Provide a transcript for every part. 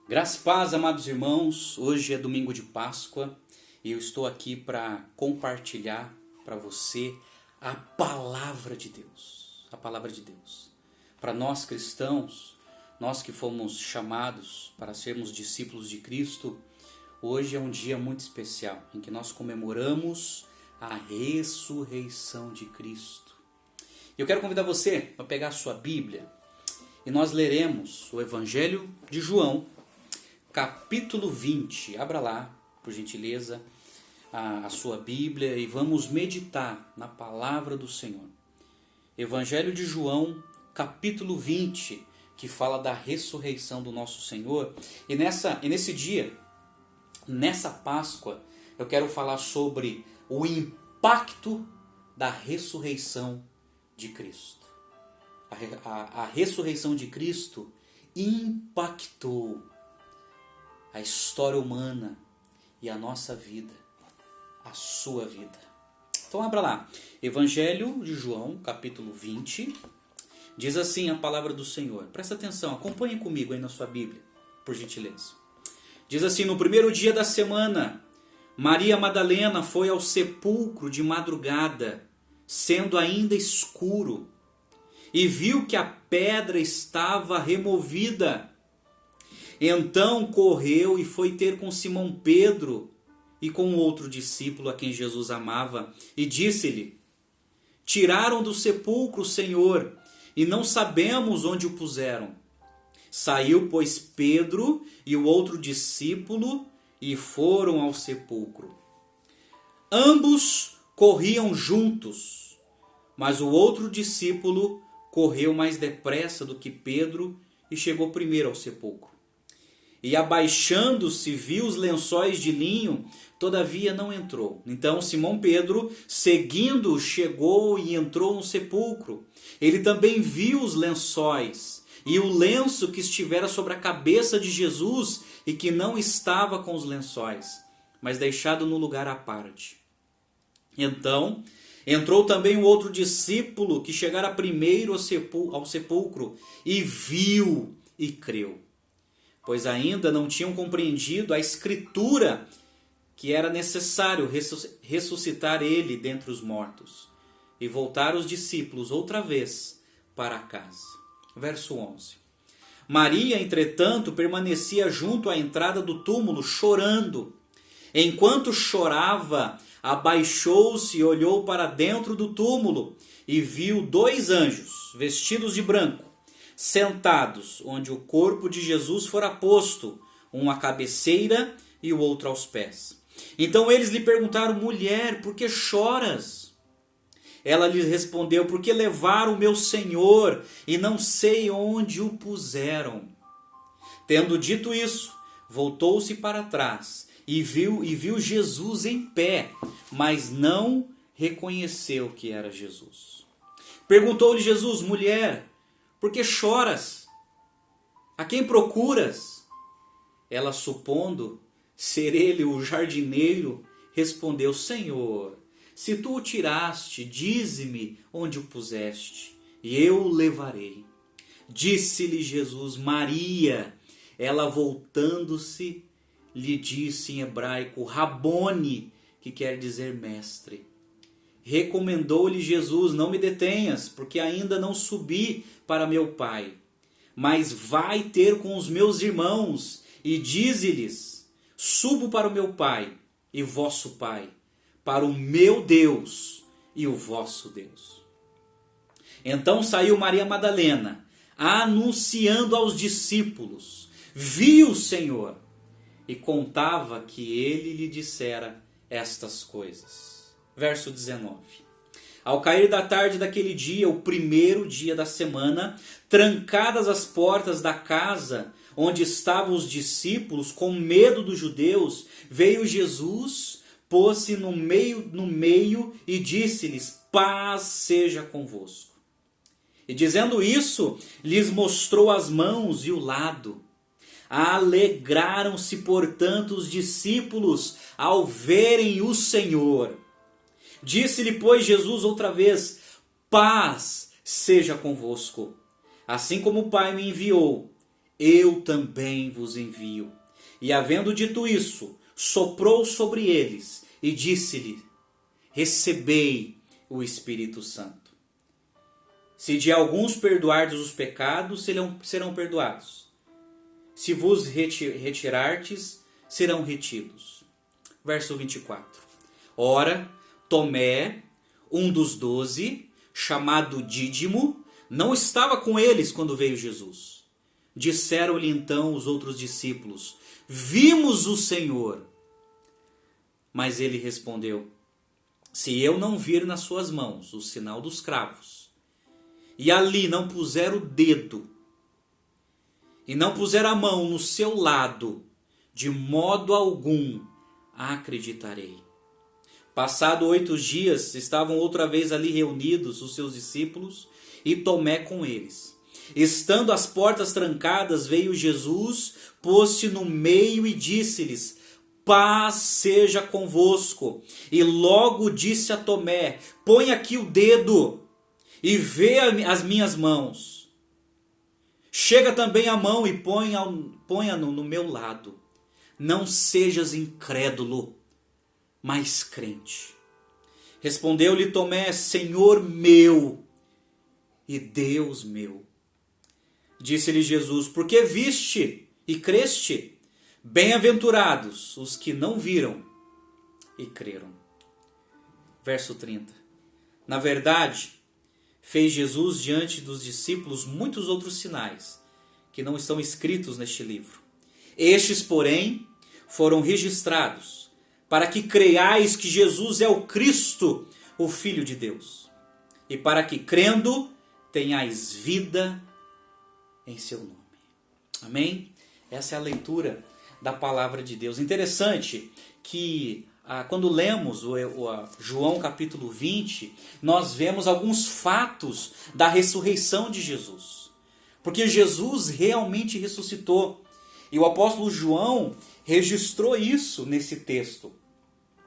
Graça e paz, amados irmãos. Hoje é domingo de Páscoa e eu estou aqui para compartilhar para você a palavra de Deus. A palavra de Deus. Para nós cristãos, nós que fomos chamados para sermos discípulos de Cristo, hoje é um dia muito especial em que nós comemoramos a ressurreição de Cristo. Eu quero convidar você para pegar a sua Bíblia e nós leremos o Evangelho de João, capítulo 20, abra lá, por gentileza, a sua Bíblia e vamos meditar na palavra do Senhor. Evangelho de João, capítulo 20, que fala da ressurreição do nosso Senhor. E nesse dia, nessa Páscoa, eu quero falar sobre o impacto da ressurreição de Cristo. A ressurreição de Cristo impactou a história humana e a nossa vida, a sua vida. Então abra lá, Evangelho de João, capítulo 20, diz assim a palavra do Senhor. Presta atenção, acompanhe comigo aí na sua Bíblia, por gentileza. Diz assim: no primeiro dia da semana, Maria Madalena foi ao sepulcro de madrugada, sendo ainda escuro, e viu que a pedra estava removida. Então correu e foi ter com Simão Pedro e com outro discípulo a quem Jesus amava, e disse-lhe: tiraram do sepulcro o Senhor, e não sabemos onde o puseram. Saiu, pois, Pedro e o outro discípulo e foram ao sepulcro. Ambos corriam juntos, mas o outro discípulo correu mais depressa do que Pedro e chegou primeiro ao sepulcro. E abaixando-se, viu os lençóis de linho, todavia não entrou. Então Simão Pedro, seguindo, chegou e entrou no sepulcro. Ele também viu os lençóis e o lenço que estivera sobre a cabeça de Jesus e que não estava com os lençóis, mas deixado no lugar à parte. Então entrou também o outro discípulo que chegara primeiro ao sepulcro e viu e creu, pois ainda não tinham compreendido a escritura que era necessário ressuscitar ele dentre os mortos. E voltaram os discípulos outra vez para casa. Verso 11. Maria, entretanto, permanecia junto à entrada do túmulo, chorando. Enquanto chorava, abaixou-se e olhou para dentro do túmulo e viu dois anjos, vestidos de branco, sentados onde o corpo de Jesus fora posto, um à cabeceira e o outro aos pés. Então eles lhe perguntaram: mulher, por que choras? Ela lhes respondeu: porque levaram o meu Senhor e não sei onde o puseram. Tendo dito isso, voltou-se para trás e viu Jesus em pé, mas não reconheceu que era Jesus. Perguntou-lhe Jesus: mulher, por que choras? A quem procuras? Ela, supondo ser ele o jardineiro, respondeu: Senhor, se tu o tiraste, dize-me onde o puseste, e eu o levarei. Disse-lhe Jesus: Maria. Ela, voltando-se, lhe disse em hebraico: Rabone, que quer dizer mestre. Recomendou-lhe Jesus: não me detenhas, porque ainda não subi para meu Pai. Mas vai ter com os meus irmãos e dize-lhes: subo para o meu Pai e vosso Pai, para o meu Deus e o vosso Deus. Então saiu Maria Madalena, anunciando aos discípulos: viu o Senhor, e contava que ele lhe dissera estas coisas. Verso 19. Ao cair da tarde daquele dia, o primeiro dia da semana, trancadas as portas da casa onde estavam os discípulos, com medo dos judeus, veio Jesus, pôs-se no meio e disse-lhes: paz seja convosco. E dizendo isso, lhes mostrou as mãos e o lado. Alegraram-se, portanto, os discípulos ao verem o Senhor. Disse-lhe, pois, Jesus outra vez: paz seja convosco. Assim como o Pai me enviou, eu também vos envio. E havendo dito isso, soprou sobre eles e disse-lhe: recebei o Espírito Santo. Se de alguns perdoardes os pecados, serão perdoados. Se vos retirardes, serão retidos. Verso 24. Ora, Tomé, um dos 12, chamado Dídimo, não estava com eles quando veio Jesus. Disseram-lhe então os outros discípulos: vimos o Senhor. Mas ele respondeu: se eu não vir nas suas mãos o sinal dos cravos, e ali não puser o dedo, e não puser a mão no seu lado, de modo algum acreditarei. Passado 8 dias, estavam outra vez ali reunidos os seus discípulos e Tomé com eles. Estando as portas trancadas, veio Jesus, pôs-se no meio e disse-lhes: paz seja convosco. E logo disse a Tomé: põe aqui o dedo e vê as minhas mãos. Chega também a mão e ponha-no no meu lado. Não sejas incrédulo, mas crente. Respondeu-lhe Tomé: Senhor meu e Deus meu. Disse-lhe Jesus: por que viste e creste? Bem-aventurados os que não viram e creram. Verso 30. Na verdade, fez Jesus diante dos discípulos muitos outros sinais, que não estão escritos neste livro. Estes, porém, foram registrados, para que creiais que Jesus é o Cristo, o Filho de Deus, e para que, crendo, tenhais vida em seu nome. Amém? Essa é a leitura da palavra de Deus. Interessante que quando lemos João capítulo 20, nós vemos alguns fatos da ressurreição de Jesus. Porque Jesus realmente ressuscitou. E o apóstolo João registrou isso nesse texto.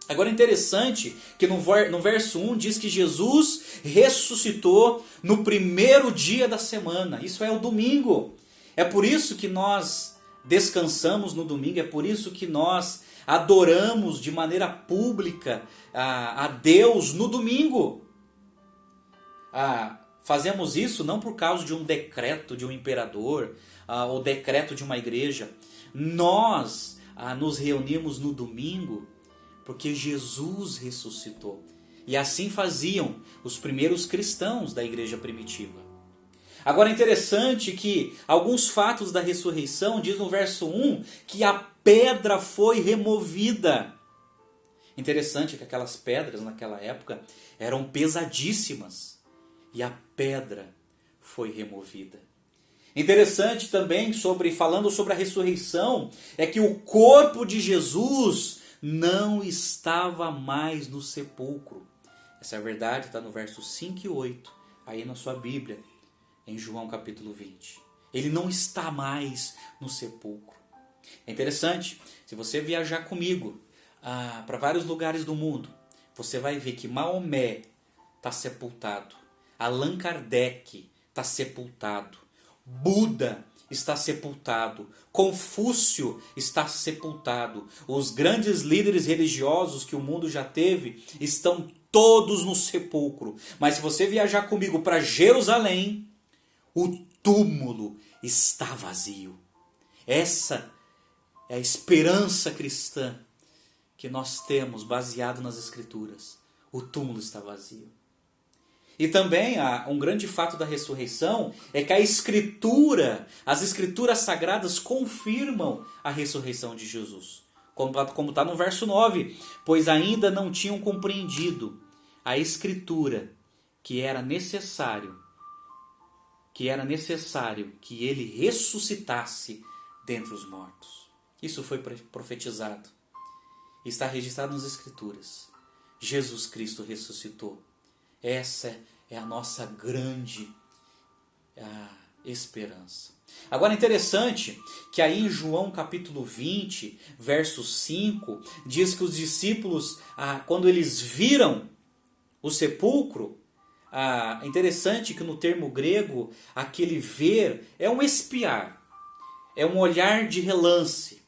Agora é interessante que no verso 1 diz que Jesus ressuscitou no primeiro dia da semana. Isso é o domingo. É por isso que nós descansamos no domingo, é por isso que nós adoramos de maneira pública a Deus no domingo. Fazemos isso não por causa de um decreto de um imperador ou decreto de uma igreja. Nós nos reunimos no domingo porque Jesus ressuscitou. E assim faziam os primeiros cristãos da igreja primitiva. Agora é interessante que alguns fatos da ressurreição diz no verso 1 que a pedra foi removida. Interessante que aquelas pedras naquela época eram pesadíssimas e a pedra foi removida. Interessante também falando sobre a ressurreição é que o corpo de Jesus não estava mais no sepulcro. Essa verdade está no verso 5 e 8, aí na sua Bíblia, em João capítulo 20. Ele não está mais no sepulcro. É interessante, se você viajar comigo para vários lugares do mundo, você vai ver que Maomé está sepultado, Allan Kardec está sepultado, Buda está sepultado, Confúcio está sepultado, os grandes líderes religiosos que o mundo já teve estão todos no sepulcro. Mas se você viajar comigo para Jerusalém, o túmulo está vazio. Essa é a esperança cristã que nós temos baseado nas Escrituras. O túmulo está vazio. E também um grande fato da ressurreição é que as Escrituras sagradas confirmam a ressurreição de Jesus. Como está no verso 9, pois ainda não tinham compreendido a Escritura que era necessário que ele ressuscitasse dentre os mortos. Isso foi profetizado. Está registrado nas Escrituras. Jesus Cristo ressuscitou. Essa é a nossa grande esperança. Agora é interessante que aí em João capítulo 20, verso 5, diz que os discípulos, quando eles viram o sepulcro, é interessante que no termo grego, aquele ver é um espiar. é um olhar de relance.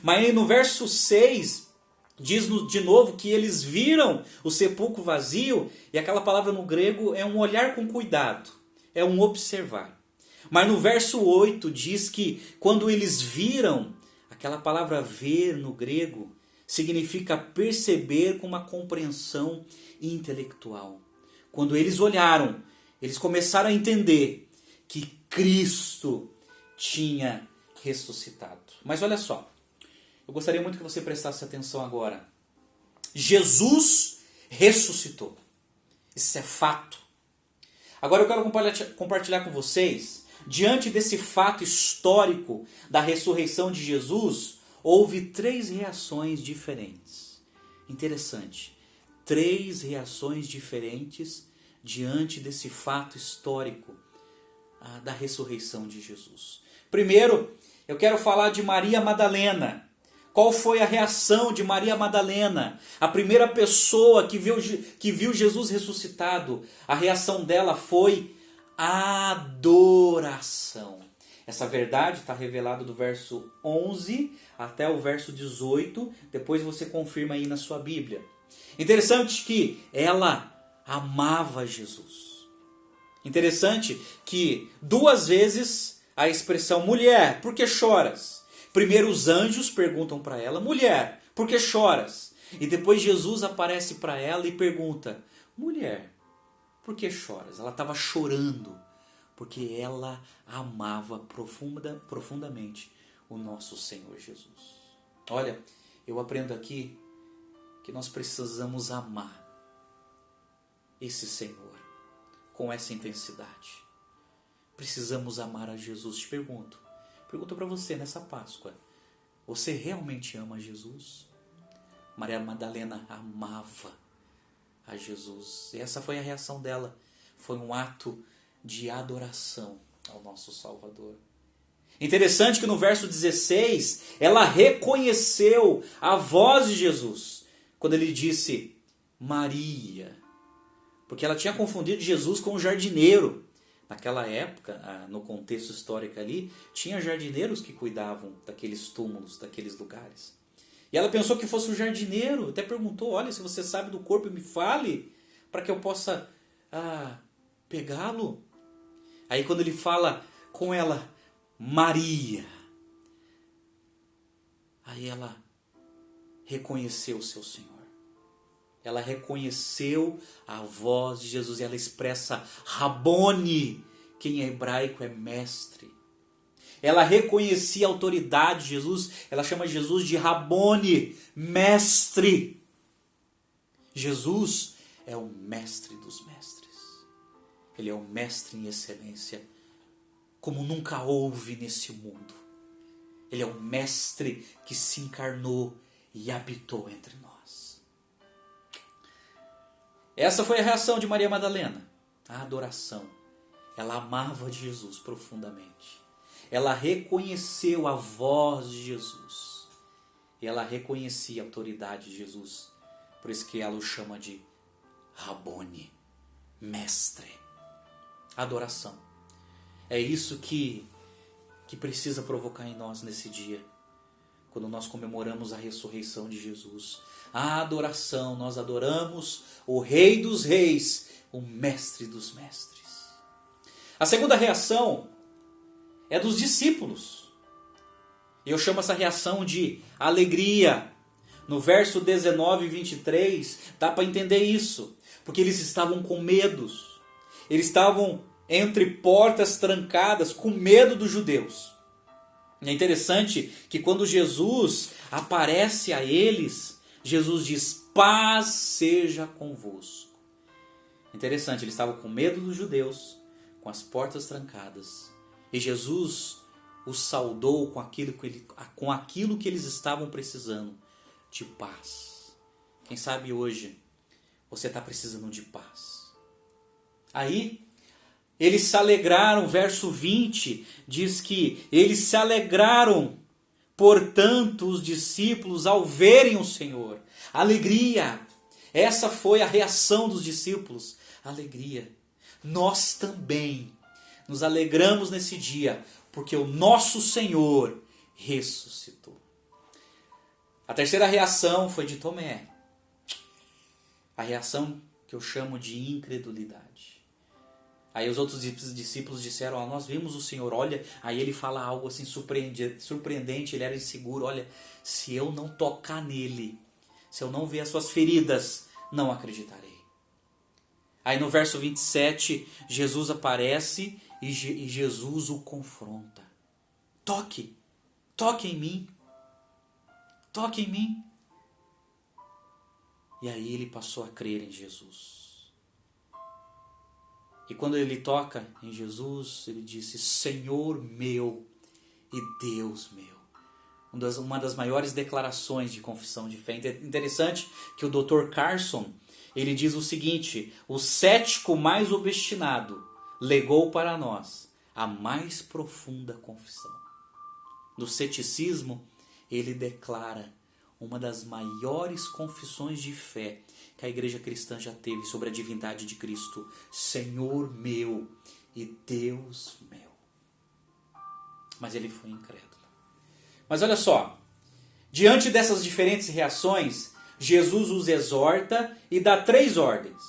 Mas no verso 6, diz de novo que eles viram o sepulcro vazio, e aquela palavra no grego é um olhar com cuidado, é um observar. Mas no verso 8 diz que quando eles viram, aquela palavra ver no grego significa perceber com uma compreensão intelectual. Quando eles olharam, eles começaram a entender que Cristo tinha ressuscitado. Mas olha só, eu gostaria muito que você prestasse atenção agora. Jesus ressuscitou. Isso é fato. Agora eu quero compartilhar com vocês, diante desse fato histórico da ressurreição de Jesus, houve 3 reações diferentes. Interessante. 3 reações diferentes diante desse fato histórico da ressurreição de Jesus. Primeiro, eu quero falar de Maria Madalena. Qual foi a reação de Maria Madalena? A primeira pessoa que viu Jesus ressuscitado. A reação dela foi adoração. Essa verdade está revelada do verso 11 até o verso 18. Depois você confirma aí na sua Bíblia. Interessante que ela amava Jesus. Interessante que 2 vezes a expressão mulher, por que choras? Primeiro os anjos perguntam para ela, mulher, por que choras? E depois Jesus aparece para ela e pergunta, mulher, por que choras? Ela estava chorando, porque ela amava profundamente o nosso Senhor Jesus. Olha, eu aprendo aqui que nós precisamos amar esse Senhor com essa intensidade. Precisamos amar a Jesus. Te pergunto para você nessa Páscoa, você realmente ama Jesus? Maria Madalena amava a Jesus. E essa foi a reação dela. Foi um ato de adoração ao nosso Salvador. Interessante que no verso 16, ela reconheceu a voz de Jesus, quando ele disse Maria. Porque ela tinha confundido Jesus com um jardineiro. Naquela época, no contexto histórico ali, tinha jardineiros que cuidavam daqueles túmulos, daqueles lugares. E ela pensou que fosse um jardineiro, até perguntou, olha, se você sabe do corpo, me fale, para que eu possa pegá-lo. Aí quando ele fala com ela, Maria, aí ela reconheceu o seu Senhor. Ela reconheceu a voz de Jesus e ela expressa Rabone, que em hebraico é mestre. Ela reconhecia a autoridade de Jesus, ela chama Jesus de Rabone, mestre. Jesus é o mestre dos mestres. Ele é o mestre em excelência, como nunca houve nesse mundo. Ele é o mestre que se encarnou e habitou entre nós. Essa foi a reação de Maria Madalena, a adoração. Ela amava Jesus profundamente. Ela reconheceu a voz de Jesus. E ela reconhecia a autoridade de Jesus. Por isso que ela o chama de Rabone, mestre. Adoração. É isso que precisa provocar em nós nesse dia. Quando nós comemoramos a ressurreição de Jesus. A adoração, nós adoramos o Rei dos Reis, o Mestre dos Mestres. A segunda reação é dos discípulos. Eu chamo essa reação de alegria. No verso 19 e 23, dá para entender isso. Porque eles estavam com medos. Eles estavam entre portas trancadas, com medo dos judeus. É interessante que quando Jesus aparece a eles, Jesus diz, paz seja convosco. Interessante, eles estavam com medo dos judeus, com as portas trancadas. E Jesus os saudou com aquilo que eles estavam precisando, de paz. Quem sabe hoje você está precisando de paz. Aí, eles se alegraram, verso 20, diz que eles se alegraram, portanto, os discípulos ao verem o Senhor. Alegria, essa foi a reação dos discípulos, alegria. Nós também nos alegramos nesse dia, porque o nosso Senhor ressuscitou. A terceira reação foi de Tomé. A reação que eu chamo de incredulidade. Aí os outros discípulos disseram, nós vimos o Senhor, olha, aí ele fala algo assim surpreendente, ele era inseguro, olha, se eu não tocar nele, se eu não ver as suas feridas, não acreditarei. Aí no verso 27, Jesus aparece e Jesus o confronta. Toque em mim, toque em mim. E aí ele passou a crer em Jesus. E quando ele toca em Jesus, ele disse, Senhor meu e Deus meu. Uma das maiores declarações de confissão de fé. Interessante que o Dr. Carson, ele diz o seguinte, o cético mais obstinado legou para nós a mais profunda confissão. No ceticismo, ele declara uma das maiores confissões de fé que a igreja cristã já teve sobre a divindade de Cristo. Senhor meu e Deus meu. Mas ele foi incrédulo. Mas olha só, diante dessas diferentes reações, Jesus os exorta e dá 3 ordens.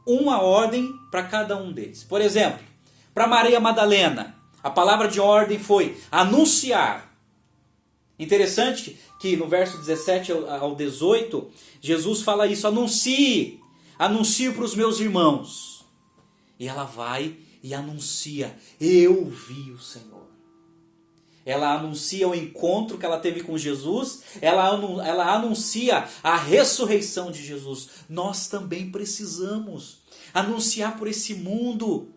Uma ordem para cada um deles. Por exemplo, para Maria Madalena, a palavra de ordem foi anunciar. Interessante que no verso 17 ao 18, Jesus fala isso, anuncie para os meus irmãos. E ela vai e anuncia, eu vi o Senhor. Ela anuncia o encontro que ela teve com Jesus, ela anuncia a ressurreição de Jesus. Nós também precisamos anunciar por esse mundo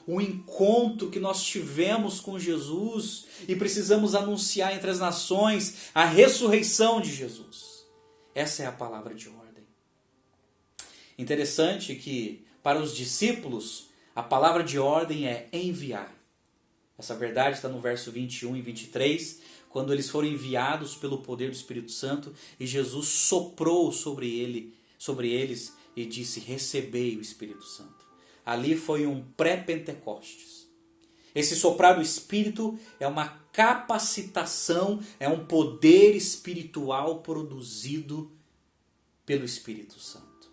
o encontro que nós tivemos com Jesus e precisamos anunciar entre as nações a ressurreição de Jesus. Essa é a palavra de ordem. Interessante que para os discípulos a palavra de ordem é enviar. Essa verdade está no verso 21 e 23, quando eles foram enviados pelo poder do Espírito Santo e Jesus soprou sobre eles e disse, recebei o Espírito Santo. Ali foi um pré-Pentecostes. Esse soprar do Espírito é uma capacitação, é um poder espiritual produzido pelo Espírito Santo.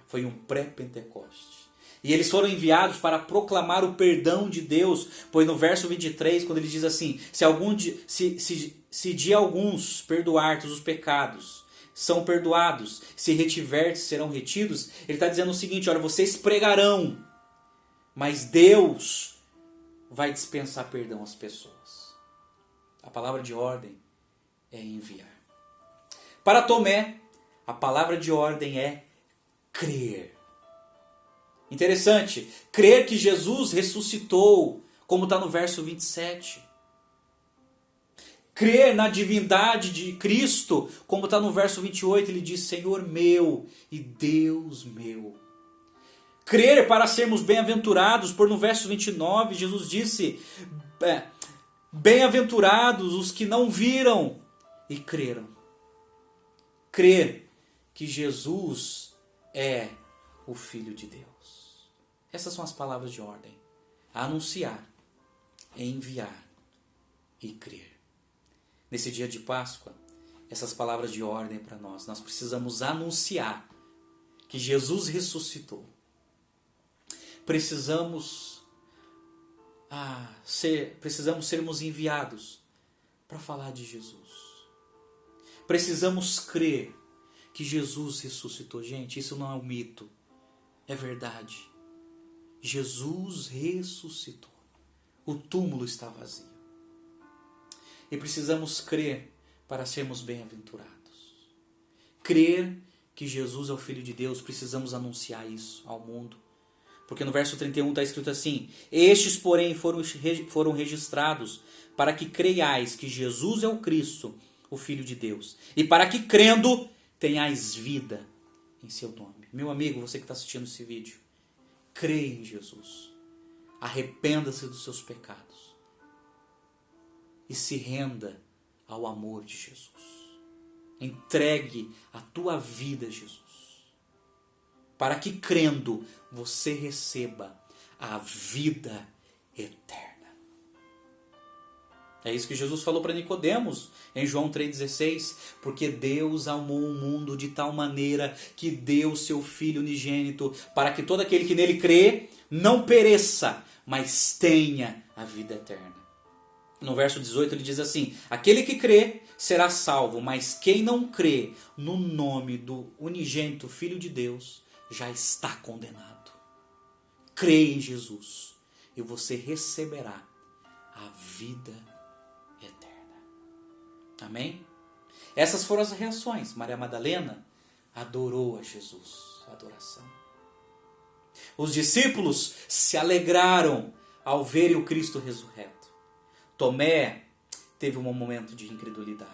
Foi um pré-Pentecostes. E eles foram enviados para proclamar o perdão de Deus, pois no verso 23, quando ele diz assim, se de alguns perdoardes os pecados, são perdoados, se retiverdes, serão retidos, ele está dizendo o seguinte, olha, vocês pregarão, mas Deus vai dispensar perdão às pessoas. A palavra de ordem é enviar. Para Tomé, a palavra de ordem é crer. Interessante, crer que Jesus ressuscitou, como está no verso 27. Crer na divindade de Cristo, como está no verso 28, ele diz, Senhor meu e Deus meu. Crer para sermos bem-aventurados, por no verso 29, Jesus disse, bem-aventurados os que não viram e creram. Crer que Jesus é o Filho de Deus. Essas são as palavras de ordem. Anunciar, enviar e crer. Nesse dia de Páscoa, essas palavras de ordem para nós. Nós precisamos anunciar que Jesus ressuscitou. Precisamos sermos enviados para falar de Jesus. Precisamos crer que Jesus ressuscitou. Gente, isso não é um mito. É verdade. Jesus ressuscitou. O túmulo está vazio. E precisamos crer para sermos bem-aventurados. Crer que Jesus é o Filho de Deus, precisamos anunciar isso ao mundo. Porque no verso 31 está escrito assim, estes, porém, foram registrados para que creiais que Jesus é o Cristo, o Filho de Deus. E para que, crendo, tenhais vida em seu nome. Meu amigo, você que está assistindo esse vídeo, creia em Jesus. Arrependa-se dos seus pecados. E se renda ao amor de Jesus. Entregue a tua vida a Jesus. Para que, crendo, você receba a vida eterna. É isso que Jesus falou para Nicodemos em João 3,16. Porque Deus amou o mundo de tal maneira que deu seu Filho unigênito, para que todo aquele que nele crê não pereça, mas tenha a vida eterna. No verso 18 ele diz assim: aquele que crê será salvo, mas quem não crê no nome do unigênito Filho de Deus já está condenado. Crê em Jesus e você receberá a vida eterna. Amém? Essas foram as reações. Maria Madalena adorou a Jesus. Adoração. Os discípulos se alegraram ao verem o Cristo ressurreto. Tomé teve um momento de incredulidade.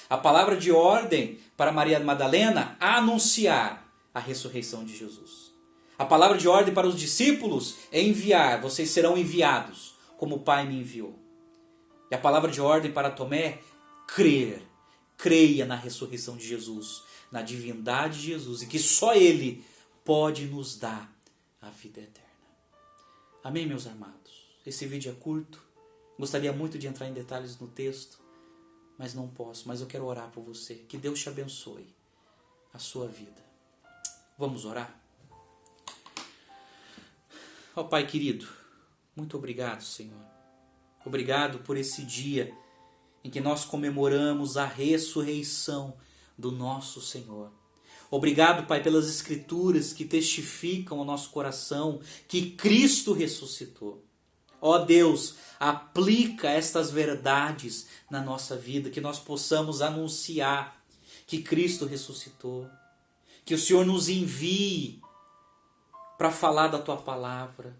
A palavra de ordem para Maria Madalena anunciar a ressurreição de Jesus. A palavra de ordem para os discípulos é enviar. Vocês serão enviados, como o Pai me enviou. E a palavra de ordem para Tomé, crer. Creia na ressurreição de Jesus, na divindade de Jesus, e que só Ele pode nos dar a vida eterna. Amém, meus amados? Esse vídeo é curto. Gostaria muito de entrar em detalhes no texto, mas não posso. Mas eu quero orar por você. Que Deus te abençoe a sua vida. Vamos orar? Ó Pai querido, muito obrigado, Senhor. Obrigado por esse dia em que nós comemoramos a ressurreição do nosso Senhor. Obrigado, Pai, pelas escrituras que testificam ao nosso coração que Cristo ressuscitou. Ó Deus, aplica estas verdades na nossa vida, que nós possamos anunciar que Cristo ressuscitou, que o Senhor nos envie para falar da Tua palavra,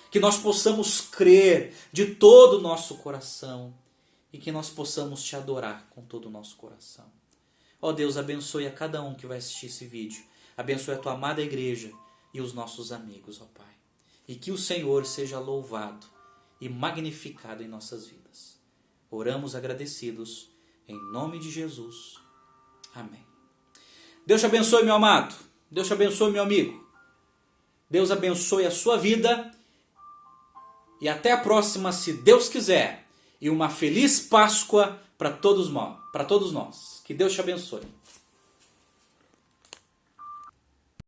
que nós possamos crer de todo o nosso coração e que nós possamos Te adorar com todo o nosso coração. Ó Deus, abençoe a cada um que vai assistir esse vídeo, abençoe a Tua amada igreja e os nossos amigos, ó Pai, e que o Senhor seja louvado e magnificado em nossas vidas. Oramos agradecidos em nome de Jesus. Amém. Deus te abençoe, meu amado. Deus te abençoe, meu amigo. Deus abençoe a sua vida. E até a próxima, se Deus quiser. E uma feliz Páscoa para todos nós. Que Deus te abençoe.